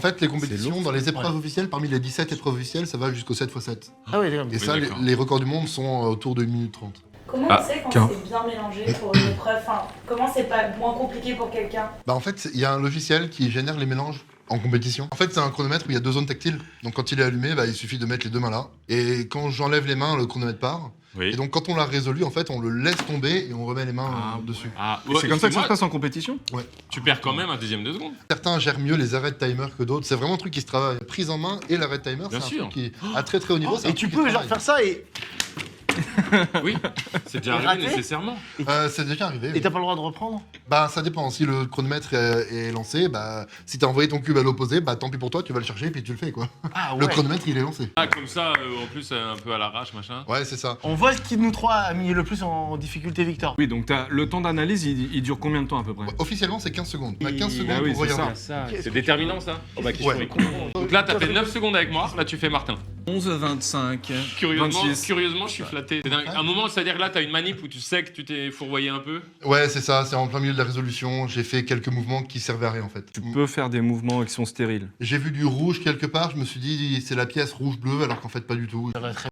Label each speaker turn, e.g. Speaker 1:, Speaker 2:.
Speaker 1: fait, les compétitions,
Speaker 2: lourd,
Speaker 1: dans les épreuves
Speaker 3: ouais.
Speaker 1: officielles, parmi les 17 épreuves officielles, ça va jusqu'au 7x7.
Speaker 3: Ah oui, d'accord.
Speaker 1: Et ça,
Speaker 4: d'accord.
Speaker 1: les records du monde sont autour de 1 minute 30.
Speaker 5: Comment
Speaker 4: Ah,
Speaker 5: on sait quand
Speaker 2: tiens.
Speaker 5: c'est bien mélangé pour une épreuve? Enfin, comment c'est pas moins compliqué pour quelqu'un?
Speaker 1: Bah en fait, il y a un logiciel qui génère les mélanges en compétition. En fait, c'est un chronomètre où il y a 2 zones tactiles. Donc quand il est allumé, bah, il suffit de mettre les 2 mains là. Et quand j'enlève les mains, le chronomètre part.
Speaker 4: Oui.
Speaker 1: Et donc quand on l'a résolu, en fait, on le laisse tomber et on remet les mains dessus.
Speaker 4: Ah,
Speaker 2: Et c'est comme ça que ça se passe en compétition?
Speaker 4: Tu perds quand même un dixième de seconde.
Speaker 1: Certains gèrent mieux les arrêts de timer que d'autres. C'est vraiment un truc qui se travaille. Prise en main et l'arrêt de timer, c'est
Speaker 4: Bien
Speaker 1: un
Speaker 4: sûr.
Speaker 1: truc qui, à très très haut niveau, c'est un
Speaker 3: Et tu
Speaker 1: truc qui
Speaker 3: peux genre
Speaker 1: travaille.
Speaker 3: faire ça et
Speaker 4: Oui, c'est déjà
Speaker 3: Et
Speaker 4: arrivé
Speaker 3: raté
Speaker 4: nécessairement.
Speaker 1: C'est déjà arrivé. oui.
Speaker 3: t'as pas le droit de reprendre?
Speaker 1: Bah ça dépend, si le chronomètre est lancé, bah si t'as envoyé ton cube à l'opposé, bah tant pis pour toi, tu vas le chercher et puis tu le fais quoi.
Speaker 3: Ah
Speaker 1: Le chronomètre il est lancé.
Speaker 4: Ah, comme ça, en plus, un peu à l'arrache, machin.
Speaker 1: Ouais c'est ça.
Speaker 3: On voit qui de nous trois a mis le plus en difficulté Victor.
Speaker 2: Oui, donc le temps d'analyse, il dure combien de temps à peu près?
Speaker 1: Officiellement c'est 15 secondes. On a 15 secondes
Speaker 2: Bah oui,
Speaker 1: pour
Speaker 2: c'est
Speaker 1: regarder.
Speaker 4: C'est déterminant, ça. Oh, bah, question
Speaker 1: Ouais.
Speaker 4: est con. Donc là, t'as fait 9 secondes avec moi, là, tu fais Martin.
Speaker 2: 11, 25,
Speaker 4: Curieusement,
Speaker 2: 26.
Speaker 4: curieusement, je suis flatté. C'est dingue. Un moment, c'est-à-dire que là, t'as une manip où tu sais que tu t'es fourvoyé un peu.
Speaker 1: Ouais c'est ça, c'est en plein milieu de la résolution, j'ai fait quelques mouvements qui servaient à rien en fait.
Speaker 2: Tu peux faire des mouvements qui sont stériles.
Speaker 1: J'ai vu du rouge quelque part, je me suis dit c'est la pièce rouge-bleu alors qu'en fait pas du tout.
Speaker 3: Ça va très